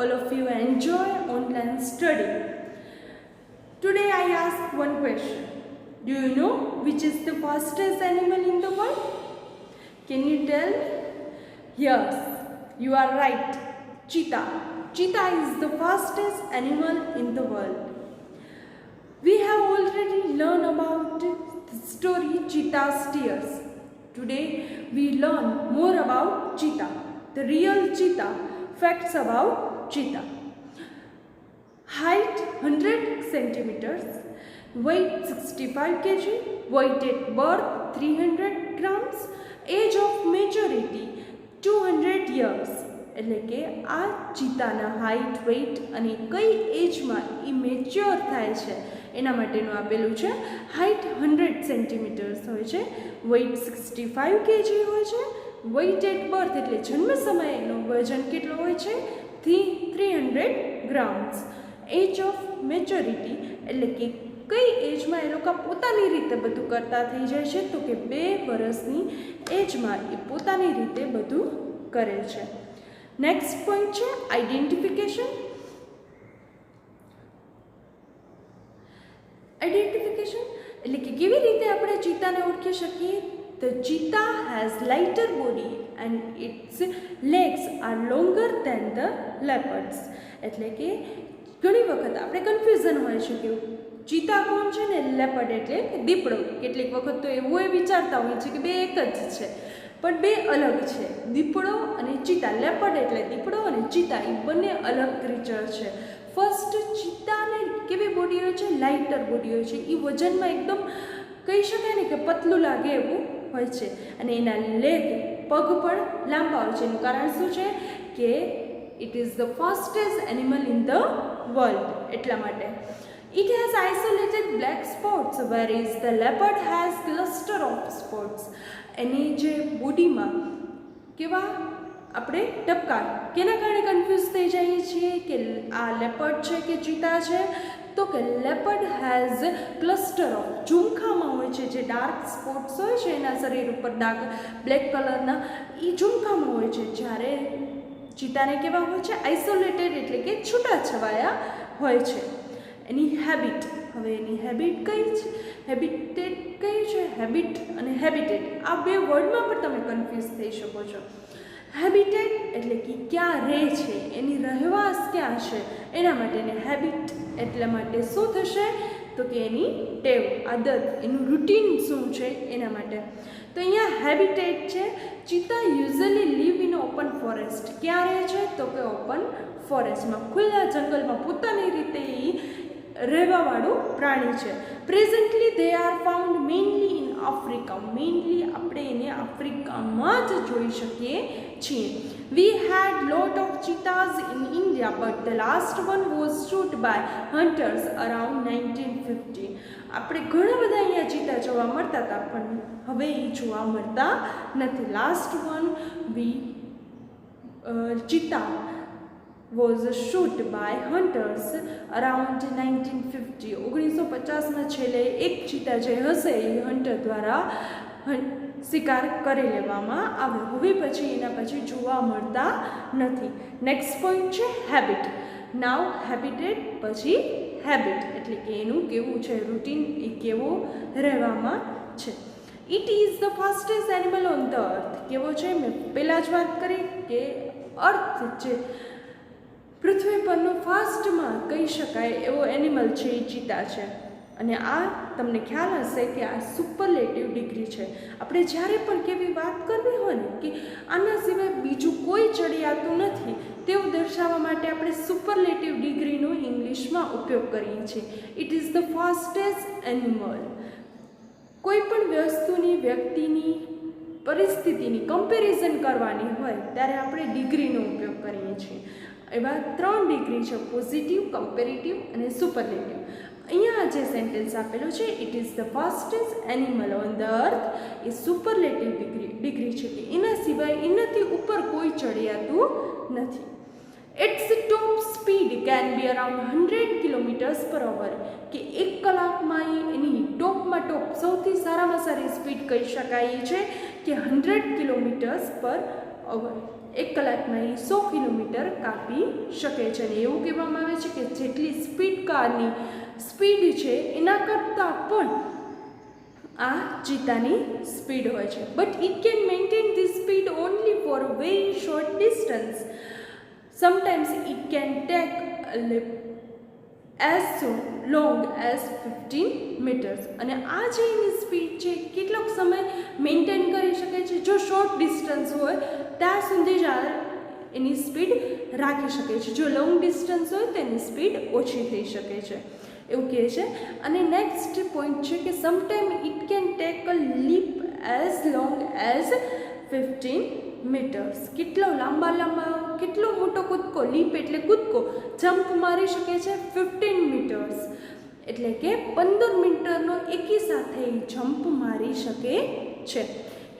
all of you enjoy online study. Today I ask one question. Do you know which is the fastest animal in the world? Can you tell? Yes, you are right. Cheetah. Cheetah is the fastest animal in the world. We have already learned about the story Cheetah's Tears. Today we learn more about cheetah, the real cheetah, facts about cheetah. Height 100 centimeters, weight 65 kg, weight at birth 300 grams, age of maturity 200 years. એટલે કે આ ચીતાના height weight અને કઈ એજમાં એ mature થાય છે એના માટેનું આપેલું છે. હાઇટ 100 સેન્ટીમીટર્સ હોય છે, વેઇટ 65 kg હોય છે, વેઇટ એટ બર્થ એટલે જન્મ સમયનો વજન કેટલો હોય છે 300 ગ્રામ્સ. એજ ઓફ મેચ્યોરિટી એટલે કે કઈ એજમાં એ લોકો પોતાની રીતે બધું કરતા થઈ જાય છે, તો કે 2 વર્ષની એજમાં એ પોતાની રીતે બધું કરે છે. નેક્સ્ટ પોઈન્ટ છે આઈડેન્ટિફિકેશન. આઈડેન્ટિફિકેશન એટલે કે કેવી રીતે આપણે ચીતાને ઓળખી શકીએ. The cheetah has lighter body and its legs are longer than the leopards. એટલે કે ઘણી વખત આપણે કન્ફ્યુઝન હોય છે કે ચીતા કોણ છે ને લેપર્ડ એટલે દીપડો. કેટલીક વખત તો એવું વિચારતા હોય છે કે બે એક જ છે, પણ બે અલગ છે. દીપડો અને ચીતા, લેપર્ડ એટલે દીપડો અને ચીતા એ બંને અલગ ક્રીચર છે. ફર્સ્ટ ચીતાને કેવી બોડી હોય છે, લાઇટર બોડી હોય છે. એ વજનમાં એકદમ કહી શકાય ને કે પતલું લાગે એવું હોય છે, અને એના લેગ પગ પણ લાંબા હોય છે. એનું કારણ શું છે કે it is the fastest animal in the world, એટલા માટે. It has isolated black spots, whereas the leopard has cluster of spots. એની જે બોડીમાં કેવા આપણે ટપકા, કેના કારણે કન્ફ્યુઝ થઈ જઈએ છીએ કે આ લેપર્ડ છે કે ચીતા છે, તો કે લેપર્ડ હેઝ ક્લસ્ટર ઓફ, ઝુમખામાં હોય છે જે ડાર્ક સ્પોટ્સ હોય છે એના શરીર ઉપર ડાર્ક બ્લેક કલરના, એ ઝુમખામાં હોય છે. જ્યારે ચીતાને કેવા હોય છે આઇસોલેટેડ એટલે કે છૂટાછવાયા હોય છે. એની હેબિટ, હવે એની હેબિટ કઈ છે, હેબિટેટ કઈ છે, હેબિટ અને હેબિટેટ આ બે વર્ડમાં પણ તમે કન્ફ્યુઝ થઈ શકો છો. હેબિટેટ એટલે કે ક્યાં રહે છે, એની રહેવાસ ક્યાં છે, એના માટે એને હેબિટ એટલા માટે શું થશે તો કે એની ટેવ, આદત, એનું રૂટીન શું છે એના માટે. તો અહીંયા હેબિટેટ છે. Cheetah usually live in open forest. ક્યાં રહે છે તો કે ઓપન ફોરેસ્ટમાં, ખુલ્લા જંગલમાં પોતાની રીતે એ રહેવાવાળું પ્રાણી છે. Presently they are found mainly in Africa. Mainly આપણે એને આફ્રિકામાં જ જોઈ શકીએ છીએ. We had lot of cheetahs in India but the last one was shot by hunters around 1950. આપણે ઘણા બધા અહીંયા ચીતા જોવા મળતા હતા, પણ હવે એ જોવા મળતા નથી. Last one cheetah was shot by hunters around 1950. 1950ના છેલ્લે એક ચીતા જે હશે એ હન્ટર દ્વારા શિકાર કરી લેવામાં આવ્યો. હવે પછી એના પછી જોવા મળતા નથી. નેક્સ્ટ પોઈન્ટ છે હેબિટ. નાવ હેબિટેટ પછી હેબિટ એટલે કે એનું કેવું છે રૂટીન, એ કેવો રહેવામાં છે. It is the fastest animal on the અર્થ. કેવો છે મેં પહેલાં જ વાત કરી કે અર્થ છે પૃથ્વી પરનો ફાસ્ટમાં કહી શકાય એવો એનિમલ છે એ ચીતા છે. અને આ તમને ખ્યાલ હશે કે આ સુપરલેટિવ ડિગ્રી છે. આપણે જ્યારે પણ કેવી વાત કરવી હોય ને કે આના સિવાય બીજું કોઈ ચડિયાતું નથી, તેવું દર્શાવવા માટે આપણે સુપરલેટિવ ડિગ્રીનો ઇંગ્લિશમાં ઉપયોગ કરીએ છીએ. It is the fastest animal. કોઈ પણ વસ્તુની, વ્યક્તિની, પરિસ્થિતિની કમ્પેરિઝન કરવાની હોય ત્યારે આપણે ડિગ્રીનો ઉપયોગ કરીએ છીએ. એવા 3 ડિગ્રી છે, પોઝિટિવ, કમ્પેરેટિવ અને સુપરલેટિવ. અહીંયા જે સેન્ટેન્સ આપેલો છે it is the fastest animal on the earth, એ સુપરલેટિવ ડિગ્રી છે કે એના સિવાય એનાથી ઉપર કોઈ ચડિયાતું નથી. Its top speed can be around 100 km/h. કે 1 કલાકમાં એની ટોપમાં ટોપ સૌથી સારામાં સારી સ્પીડ કહી શકાય છે કે 100 km/h. 1 કલાકમાં એ 100 કિલોમીટર કાપી શકે છે. અને એવું કહેવામાં આવે છે કે જેટલી સ્પીડ કારની સ્પીડ છે એના કરતાં પણ આ ચિત્તાની સ્પીડ હોય છે. But it can maintain this speed only for a very short distance. Sometimes it can tech as so long as 15 meters. અને આ જે એની સ્પીડ છે કેટલોક સમય મેન્ટેન કરી શકે છે. જો શોર્ટ ડિસ્ટન્સ હોય ત્યાં સુધી જ આ એની સ્પીડ રાખી શકે છે. જો લોંગ ડિસ્ટન્સ હોય તો એની સ્પીડ ઓછી થઈ શકે છે એવું કહે છે. અને નેક્સ્ટ પોઈન્ટ છે કે sometime it can take a leap as long as 15 metres. કેટલો કેટલો મોટો કૂદકો, લીપ એટલે કૂદકો, જમ્પ મારી શકે છે 15 મીટર્સ એટલે કે 15 મીટરનો એકી સાથે જમ્પ મારી શકે છે.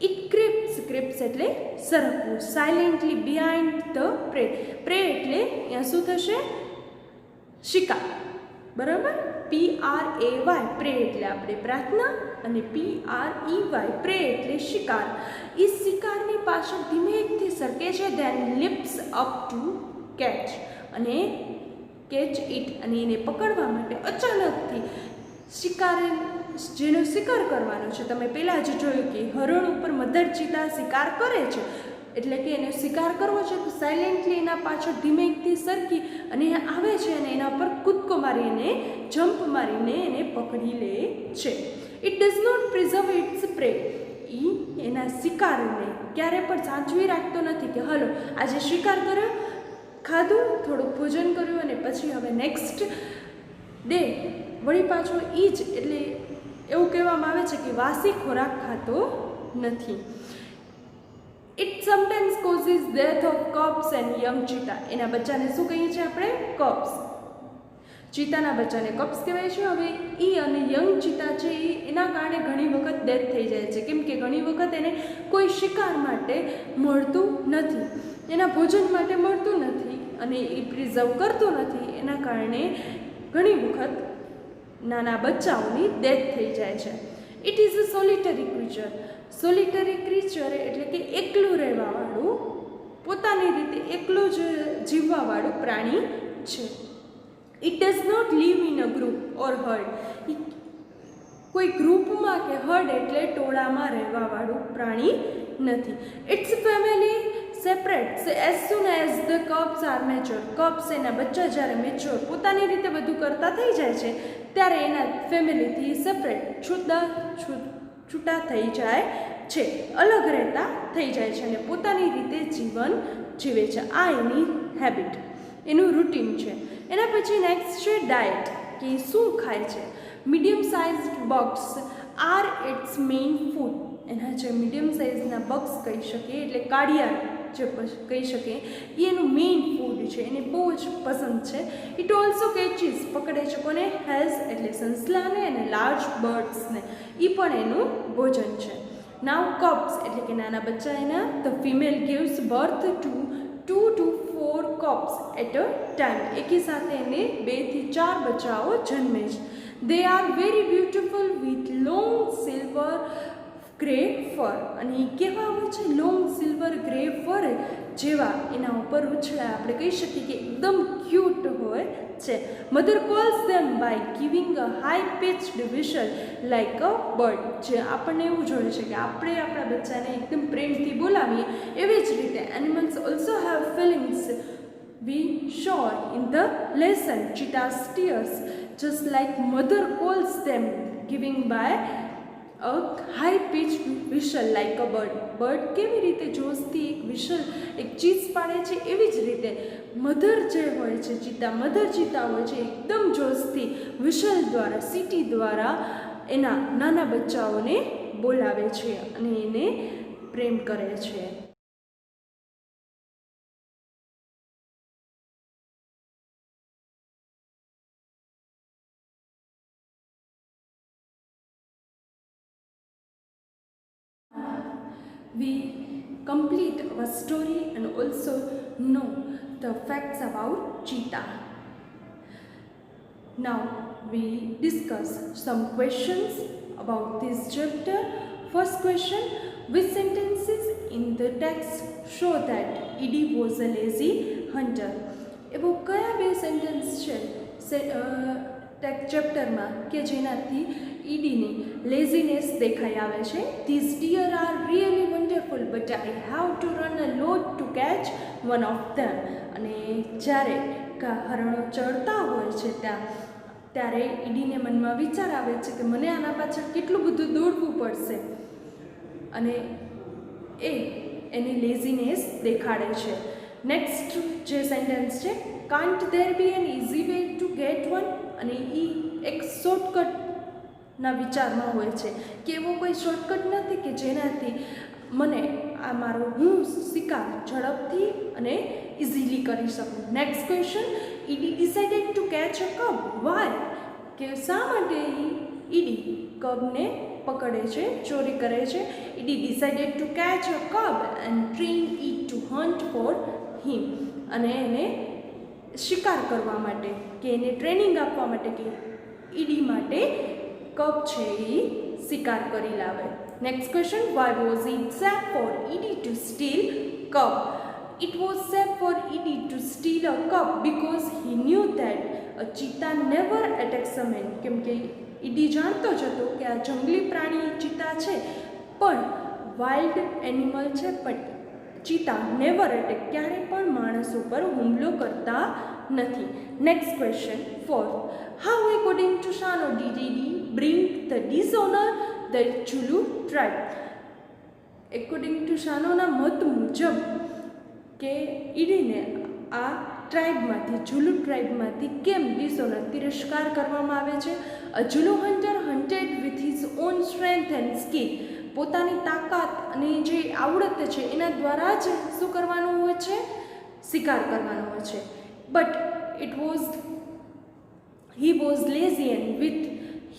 ઇટ ક્રિપ્સ એટલે સરકવું, સાયલેન્ટલી બિહાઇન્ડ ધ પ્રે. પ્રે એટલે અહીંયા શું થશે? શિકાર. બરાબર? PRAY પ્રે એટલે આપણે પ્રાર્થના અને PREY પ્રે એટલે શિકાર. એ શિકારની પાછળ ધીમેથી સરકે છે. Then leaps up to catch અને કેચ ઇટ અને એને પકડવા માટે અચાનકથી જેનો શિકાર કરવાનો છે. તમે પહેલાં જ જોયું કે હરણ ઉપર મધર ચિત્તા શિકાર કરે છે એટલે કે એનો શિકાર કરવો છે તો સાયલેન્ટલી એના પાછળ ધીમેથી સરકી અને આવે છે અને એના પર કૂદકો મારીને જમ્પ મારીને એને પકડી લે છે. It does not preserve its prey. એ એના શિકારને ક્યારે પણ સાચવી રાખતો નથી કે હલો આજે શિકાર કર્યો, ખાધું, થોડુંક ભોજન કર્યું અને પછી હવે નેક્સ્ટ ડે વળી પાછો એ જ. એટલે એવું કહેવામાં આવે છે કે વાસી ખોરાક ખાતો નથી. It sometimes causes death of cubs and young cheetah. એના બચ્ચાને શું કહીએ છીએ આપણે? કબ્સ. ચીતાના બચ્ચાને કબ્સ કહેવાય છે. હવે એ અને યંગ ચીતા છે એના કારણે ઘણી વખત ડેથ થઈ જાય છે. કેમ કે ઘણી વખત એને કોઈ શિકાર માટે મળતું નથી, એના ભોજન માટે મળતું નથી અને એ પ્રિઝર્વ કરતો નથી. એના કારણે ઘણી વખત નાના બચ્ચાઓની ડેથ થઈ જાય છે. It is a સોલિટરી creature. સોલિટરી creature એટલે કે એકલું રહેવાવાળું, પોતાની રીતે એકલું જ જીવવાવાળું પ્રાણી છે. It does not live in a group or herd. કોઈ ગ્રુપમાં કે હર્ડ એટલે ટોળામાં રહેવાવાળું પ્રાણી નથી. Its family separates as soon as the cubs are mature. Cubs એના બચ્ચા જ્યારે મેચ્યોર પોતાની રીતે બધું કરતા થઈ જાય છે ત્યારે એના ફેમિલીથી સેપરેટ છૂટા થઈ જાય છે, અલગ રહેતા થઈ જાય છે અને પોતાની રીતે જીવન જીવે છે. આ એની હેબિટ, એનું રૂટીન છે. એના પછી નેક્સ્ટ છે ડાયટ, કે શું ખાય છે. Medium sized bugs are its main food. એના જે મીડિયમ સાઇઝના બગ્સ કહી શકીએ એટલે કાળિયા જે કહી શકીએ એ એનું મેઇન ફૂડ છે, એને બહુ જ પસંદ છે. ઇટ ઓલ્સો કેચીસ, પકડે છે કોને? હેઝ એટલે સસલાને અને લાર્જ બર્ડ્સને, એ પણ એનું ભોજન છે. નાવ કબ્સ એટલે કે નાના બચ્ચા એના. The female gives birth to 2 to 4 cubs at a time. એકી સાથે એને 2 થી 4 બચ્ચાઓ જન્મે છે. They are very beautiful with long silver grey fur. અને એ કેવા હોય છે? લોંગ સિલ્વર ગ્રે ફર જેવા એના ઉપર ઉછળા, આપણે કહી શકીએ કે એકદમ ક્યુટ હોય છે. Mother calls them by giving a high pitched whistle like a bird. જે આપણને એવું જોઈએ છે કે આપણે આપણા બચ્ચાને એકદમ પ્રેમથી બોલાવીએ એવી જ રીતે animals also have feelings. We show in the lesson cheetah's tears just like mother calls them giving by a high pitched whistle like a bird. Bird કેવી રીતે જોશથી એક વિશલ, એક ચીસ પાડે છે એવી જ રીતે મધર જે હોય છે ચિત્તા, મધર ચિત્તા હોય છે એકદમ જોશથી વિશલ દ્વારા, સીટી દ્વારા એના નાના બચ્ચાઓને બોલાવે છે અને એને પ્રેમ કરે છે. We complete our story and also know the facts about cheetah. Now we discuss some questions about this chapter. First question, Which sentences in the text show that Edie was a lazy hunter? એવો કયા બે sentence છે text ચેપ્ટરમાં કે જેનાથી ઈડીની laziness દેખાઈ આવે છે? These deer are really wonderful but I have to run a lot to catch one of them. અને જ્યારે હરણો ચડતા હોય છે ત્યારે ઈડીને મનમાં વિચાર આવે છે કે મને આના પાછળ કેટલું બધું દોડવું પડશે, અને એ એની લેઝીનેસ દેખાડે છે. નેક્સ્ટ જે સેન્ટેન્સ છે, can't there be an easy way to get one, અને એ એક શોર્ટકટના વિચારમાં હોય છે કે એવો કોઈ શોર્ટકટ નથી કે જેનાથી મને આ મારો હું શિકાર ઝડપથી અને ઇઝીલી કરી શકું. Next question, Idi decided to catch a cub. Why? કે શા માટે ઈડી કબને પકડે છે, ચોરી કરે છે? Idi decided to catch a cub and train it to hunt for him. અને એને શિકાર કરવા માટે કે એને ટ્રેનિંગ આપવા માટે કે ઈડી માટે કબ છે એ શિકાર કરી લાવે. Next question, why was it safe for Idi to steal cub. It was safe for Edie to steal a cub because he knew that a cheetah never attacks a man. કેમ કે ED જાણતો જ હતો કે આ જંગલી પ્રાણી ચિત્તા છે, પણ વાઇલ્ડ એનિમલ છે, પણ ચિત્તા નેવર એટેક, ક્યારેય પણ માણસ ઉપર હુમલો કરતા નથી. Next question 4, how according to Shano did Idi bring the dishonour the Zulu tribe. According to શાનોના મત મુજબ કે ઈડીને આ ટ્રાઇબમાંથી, ઝુલુ ટ્રાઇબમાંથી કેમ ડિસઓનર, તિરસ્કાર કરવામાં આવે છે? A Zulu hunter hunted with his own strength and skill. પોતાની તાકાત અને જે આવડત છે એના દ્વારા જ શું કરવાનું હોય છે? શિકાર કરવાનો હોય છે. But he was lazy and with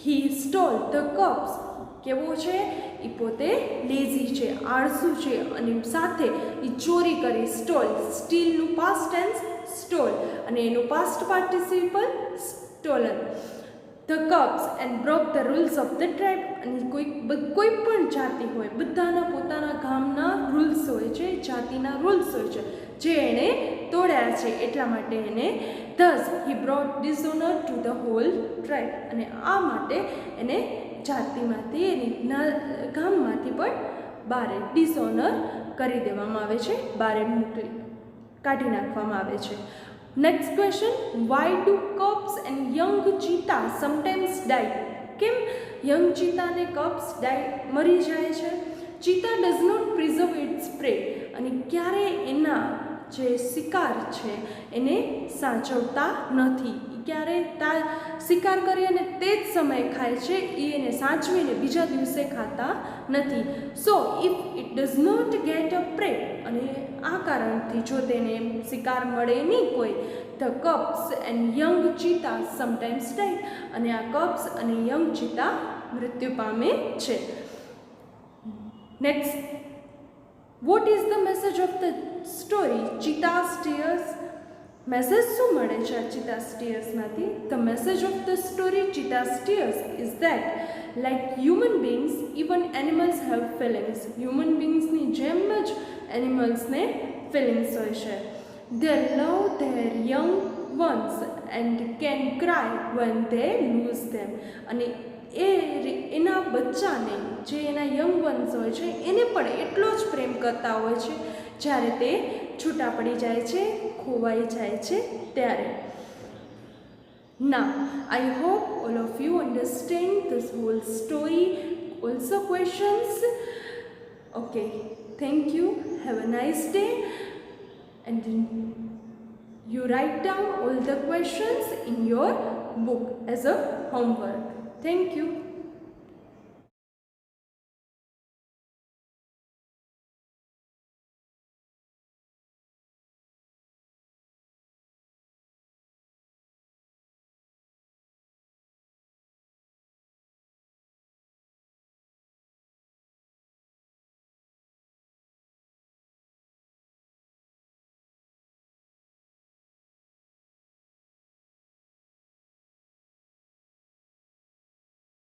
he stall the cups. કેવો છે? એ પોતે લેઝી છે, આળસુ છે, અને સાથે એ ચોરી કરી. સ્ટોલ, સ્ટીલનું પાસ્ટ ટેન્સ સ્ટોલ, અને એનું past participle stolen. The cups and broke the rules of the tribe. અને કોઈ પણ જાતિ હોય, બધાના પોતાના ગામના રૂલ્સ હોય છે, જાતિના રૂલ્સ હોય છે, જે એણે તોડ્યા છે. એટલા માટે એને thus he brought dishonour to the whole tribe. અને આ માટે એને જાતિમાંથી, એની ગામમાંથી પણ બારે ડિસઓનર કરી દેવામાં આવે છે, બારે કાઢી નાખવામાં આવે છે. Next question, why do cubs and young cheetah sometimes die. કેમ યંગ ચીતા અને કપ્સ મરી જાય છે? Cheetah does not preserve its prey. અને ક્યારે એના જે શિકાર છે એને સાચવતા નથી. ક્યારે શિકાર કરી અને તે જ સમયે ખાય છે, એ એને સાચવીને બીજા દિવસે ખાતા નથી. So if it does not get a prey, અને આ કારણથી જો તેને શિકાર મળે નહીં કોઈ, the cups and young cheetah sometimes die. અને આ કપ્સ અને યંગ ચીતા મૃત્યુ પામે છે. Next, what is the message of the story cheetah's tears. Message શું મળે છે આ ચીતાસ ટીયર્સમાંથી? The message of the story cheetah's tears is that like human beings even animals have feelings. Human બીંગ્સની જેમ જ એનિમલ્સને ફિલિંગ્સ હોય છે. They love their young ones and can cry when they lose them. અને એના બચ્ચાને, જે એના યંગ વન્સ હોય છે, એને પણ એટલો જ પ્રેમ કરતા હોય છે જ્યારે તે છૂટા પડી જાય છે, ખોવાઈ જાય છે ત્યારે. Now, I hope all of you understand this whole story. Also questions? Okay, thank you. Have a nice day. And you write down all the questions in your book as a homework. Thank you.